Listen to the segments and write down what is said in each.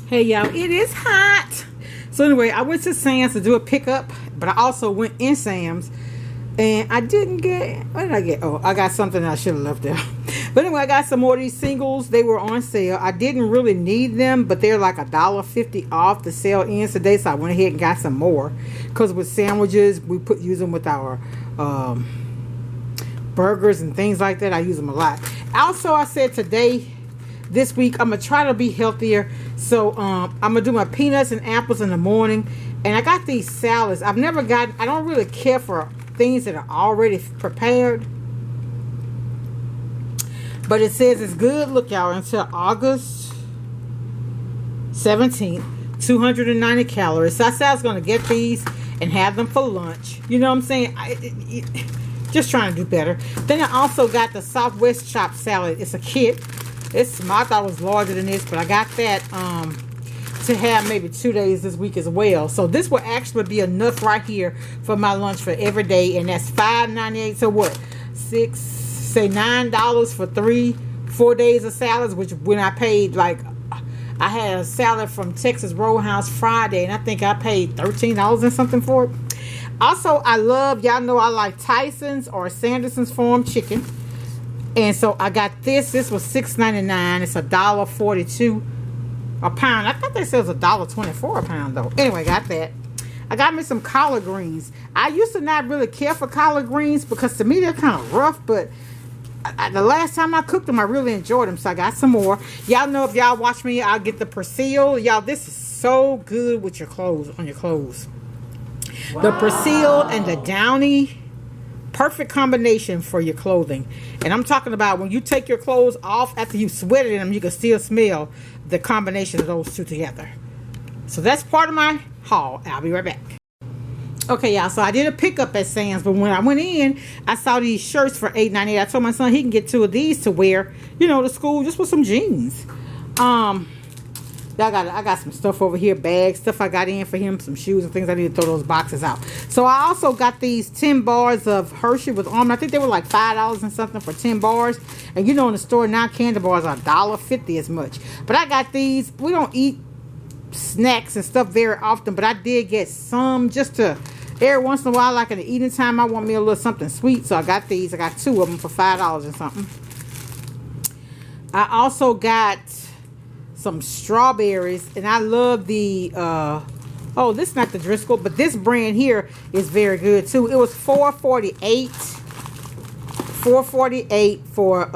Hey y'all, it is hot. So anyway, I went to Sam's to do a pickup, but I also went in Sam's and I didn't get, what did I get? Oh, I got something I should have left there. But anyway, I got some more of these singles. They were on sale. I didn't really need them, but they're like $1.50 off the sale ends today, so I went ahead and got some more. Because with sandwiches, we use them with our burgers and things like that. I use them a lot. Also, I said this week, I'm going to try to be healthier. So, I'm going to do my peanuts and apples in the morning. And I got these salads. I don't really care for things that are already prepared. But it says it's good. Look, y'all, until August 17th. 290 calories. So I said I was going to get these and have them for lunch. You know what I'm saying? Just trying to do better. Then I also got the Southwest chopped salad. It's a kit. It's small. I thought it was larger than this, but I got that to have maybe 2 days this week as well. So this will actually be enough right here for my lunch for every day, and that's $5.98. So what? $9 for 4 days of salads. Which when I paid, like, I had a salad from Texas Roadhouse Friday, and I think I paid $13 and something for it. Also, y'all know I like Tyson's or Sanderson's Farm chicken. And so I got this. This was $6.99. It's $1.42 a pound. I thought they said it was $1.24 a pound though. Anyway, got that. I got me some collard greens. I used to not really care for collard greens because to me they're kind of rough, but the last time I cooked them, I really enjoyed them. So I got some more. Y'all know, if y'all watch me, I'll get the Persil. Y'all, this is so good with your clothes, on your clothes. Wow. The Persil and the Downy. Perfect combination for your clothing. And I'm talking about when you take your clothes off after you sweated in them, you can still smell the combination of those two together. So that's part of my haul. I'll be right back. Okay, y'all, so I did a pickup at Sam's, but when I went in, I saw these shirts for $8.98. I told my son he can get 2 of these to wear, to school, just with some jeans. I got some stuff over here, bags, stuff I got in for him, some shoes and things. I need to throw those boxes out. So I also got these 10 bars of Hershey with Almond. I think they were like $5 and something for 10 bars. And in the store now, candy bars are $1.50 as much. But I got these. We don't eat snacks and stuff very often, but I did get some just to, every once in a while, like in the eating time, I want me a little something sweet. So I got these. I got 2 of them for $5 and something. I also got some strawberries, and I love the this is not the Driscoll, but this brand here is very good too. It was $4.48 for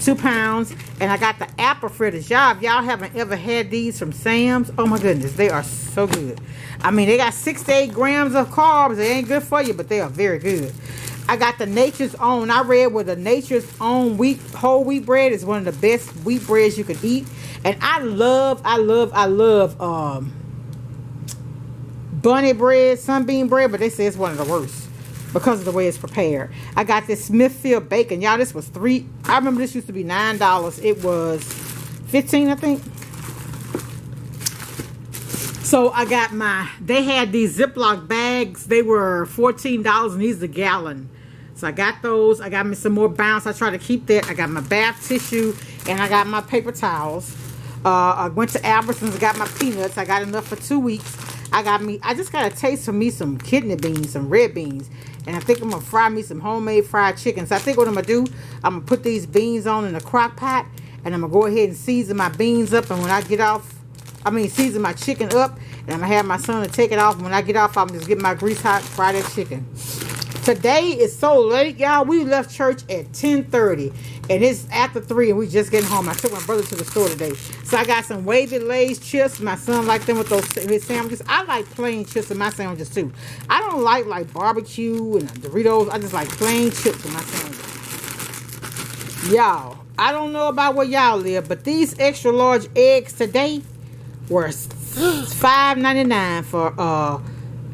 2 pounds. And I got the apple fritters. Y'all, if y'all haven't ever had these from Sam's, oh my goodness, they are so good. I mean, they got 6 to 8 grams of carbs. They ain't good for you, but they are very good. I got the Nature's Own. I read where the Nature's Own whole wheat bread is one of the best wheat breads you can eat. And I love bunny bread, sunbeam bread, but they say it's one of the worst because of the way it's prepared. I got this Smithfield Bacon. Y'all, this was I remember this used to be $9. It was $15, I think. So I got they had these Ziploc bags. They were $14, and these are a gallon. So I got those. I got me some more Bounce. I try to keep that. I got my bath tissue, and I got my paper towels. I went to Albertsons. I got my peanuts. I got enough for 2 weeks. I just got a taste for me some kidney beans, some red beans. And I think I'm going to fry me some homemade fried chicken. So I think what I'm going to do, I'm going to put these beans on in a crock pot, and I'm going to go ahead and season my beans up. And when I get off, season my chicken up, and I'm going to have my son to take it off. When I get off, I'm just get my grease hot, fry that chicken. Today is so late, y'all. We left church at 10:30, and it's after 3, and we just getting home. I took my brother to the store today. So I got some wavy Lay's chips. My son liked them with his sandwiches. I like plain chips in my sandwiches too. I don't like barbecue and Doritos. I just like plain chips in my sandwiches. Y'all, I don't know about where y'all live, but these extra large eggs today were $5.99 for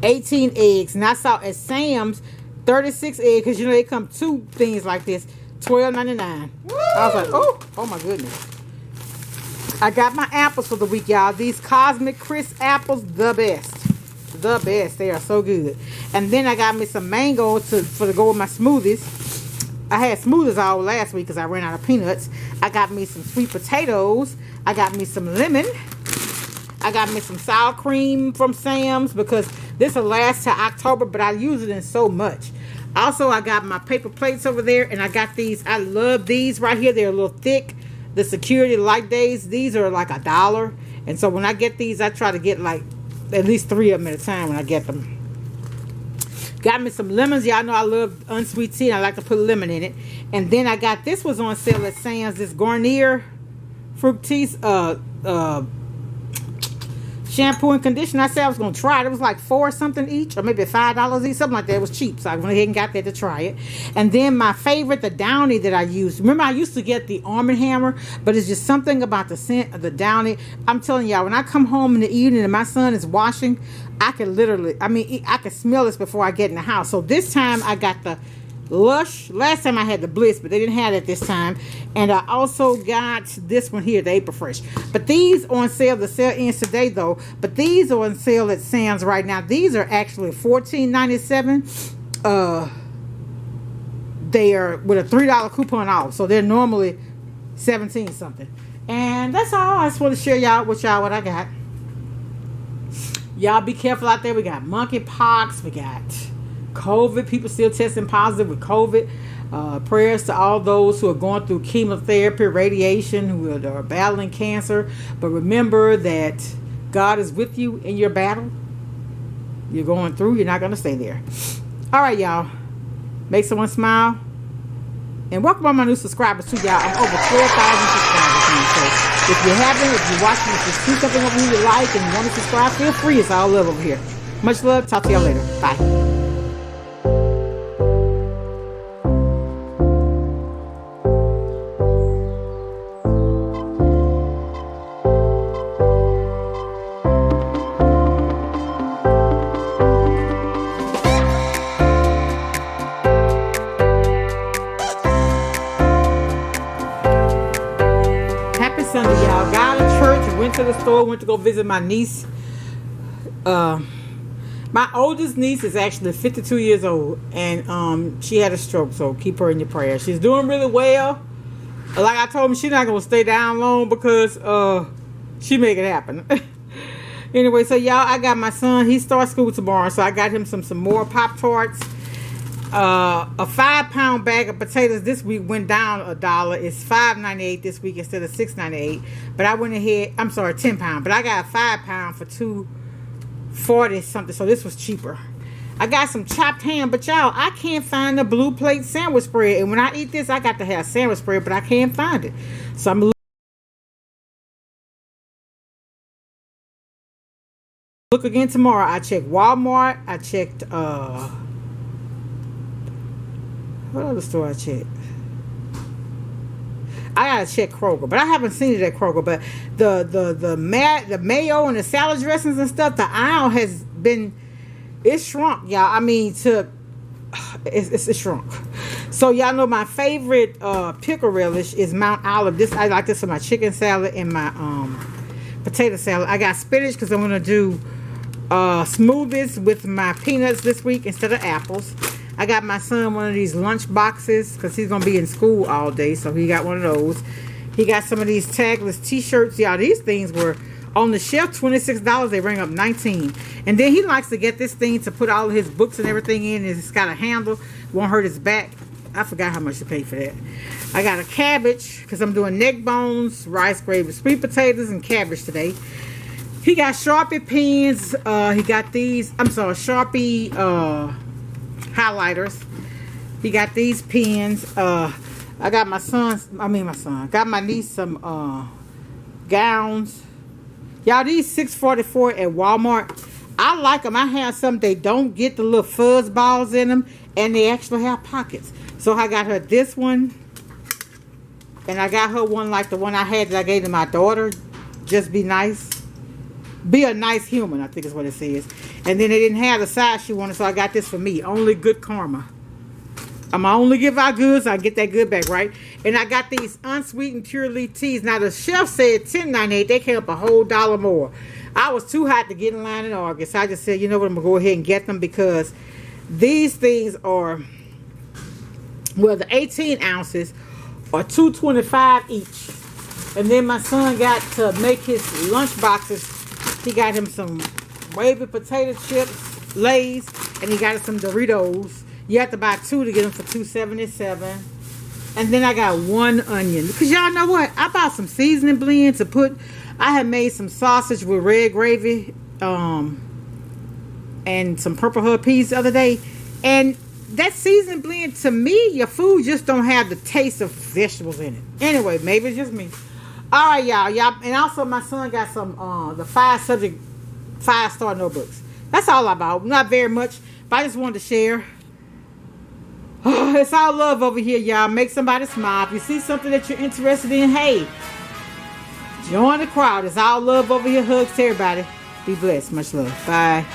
18 eggs. And I saw at Sam's 36 eggs, because they come 2 things like this, $12.99. I was like, oh my goodness. I got my apples for the week, y'all. These Cosmic Crisp apples, the best. They are so good. And then I got me some mango to go with my smoothies. I had smoothies all last week because I ran out of peanuts. I got me some sweet potatoes. I got me some lemon. I got me some sour cream from Sam's because this will last till October, but I use it in so much. Also, I got my paper plates over there, and I got these. I love these right here. They're a little thick. The Security Light Days, these are like $1. And so when I get these, I try to get like at least 3 of them at a time when I get them. Got me some lemons. Y'all know I love unsweet tea, and I like to put lemon in it. And then I got, this was on sale at Sam's, this Garnier Fructis shampoo and conditioner. I said I was going to try it. It was like $4 something each, or maybe $5 each, something like that. It was cheap, so I went ahead and got that to try it. And then my favorite, the Downy that I use. Remember, I used to get the Arm & Hammer, but it's just something about the scent of the Downy. I'm telling y'all, when I come home in the evening and my son is washing, I can literally, I can smell this before I get in the house. So this time I got the Lush. Last time I had the Bliss, but they didn't have it this time. And I also got this one here, the April Fresh. But these on sale. The sale ends today though. But these are on sale at Sam's right now. These are actually $14.97. They are with a $3 coupon off. So they're normally $17 something. And that's all. I just want to share y'all with y'all what I got. Y'all be careful out there. We got monkeypox. We got COVID, people still testing positive with COVID. Prayers to all those who are going through chemotherapy, radiation, who are battling cancer. But remember that God is with you in your battle. You're going through, you're not going to stay there. All right, y'all. Make someone smile. And welcome all my new subscribers too, y'all. I'm over 12,000 subscribers now. So if you haven't, if you're watching, if you see something over here you like and you want to subscribe, feel free. It's all love over here. Much love. Talk to y'all later. Bye. Sunday, y'all. Got out of church, went to the store, went to go visit my niece. My oldest niece is actually 52 years old, and she had a stroke, so keep her in your prayers. She's doing really well. Like I told him, she's not gonna stay down long because she make it happen. Anyway, so y'all, I got my son. He starts school tomorrow, so I got him some more Pop-Tarts. A 5-pound bag of potatoes this week went down $1. It's $5.98 this week instead of $6.98. But I went ahead, I'm sorry, 10 pound. But I got a 5-pound for $2.40 something. So this was cheaper. I got some chopped ham, but y'all, I can't find the blue plate sandwich spread. And when I eat this, I got to have sandwich spread, but I can't find it. So I'm look again tomorrow. I checked Walmart. I checked what other store I checked? I gotta check Kroger, but I haven't seen it at Kroger. But the mayo and the salad dressings and stuff, the aisle has been, it's shrunk, y'all. I mean, it's shrunk. So y'all know my favorite pickle relish is Mount Olive. This I like this for my chicken salad and my potato salad. I got spinach because I'm gonna do smoothies with my peanuts this week instead of apples. I got my son one of these lunch boxes because he's going to be in school all day. So he got one of those. He got some of these tagless t-shirts. Y'all, these things were on the shelf, $26. They rang up $19. And then he likes to get this thing to put all of his books and everything in. It's got a handle. Won't hurt his back. I forgot how much to pay for that. I got a cabbage because I'm doing neck bones, rice gravy, sweet potatoes, and cabbage today. He got Sharpie pens. He got these, Sharpie highlighters. He got these pens. I got my got my niece some gowns. Y'all, these $6.44 at Walmart. I like them. I have some. They don't get the little fuzz balls in them, and they actually have pockets. So I got her this one, and I got her one like the one I had that I gave to my daughter. Just be nice. Be a nice human, I think is what it says. And then they didn't have the size she wanted, so I got this for me. Only good karma. I'm going to only give out goods, I get that good back, right? And I got these unsweetened pure leaf teas. Now, the chef said $10.98. They came up a whole $1 more. I was too hot to get in line in August. So I just said, you know what, I'm going to go ahead and get them because these things are, well, the 18 ounces are $2.25 each. And then my son got to make his lunch boxes He got him some wavy potato chips, Lay's, and he got him some Doritos. You have to buy 2 to get them for $2.77. And then I got 1 onion. Because y'all know what? I bought some seasoning blend to put. I had made some sausage with red gravy and some Purple Hood peas the other day. And that seasoning blend, to me, your food just don't have the taste of vegetables in it. Anyway, maybe it's just me. All right, y'all. And also, my son got some the 5-star notebooks. That's all I bought. Not very much, but I just wanted to share. It's all love over here, y'all. Make somebody smile. If you see something that you're interested in, hey, join the crowd. It's all love over here. Hugs to everybody. Be blessed. Much love. Bye.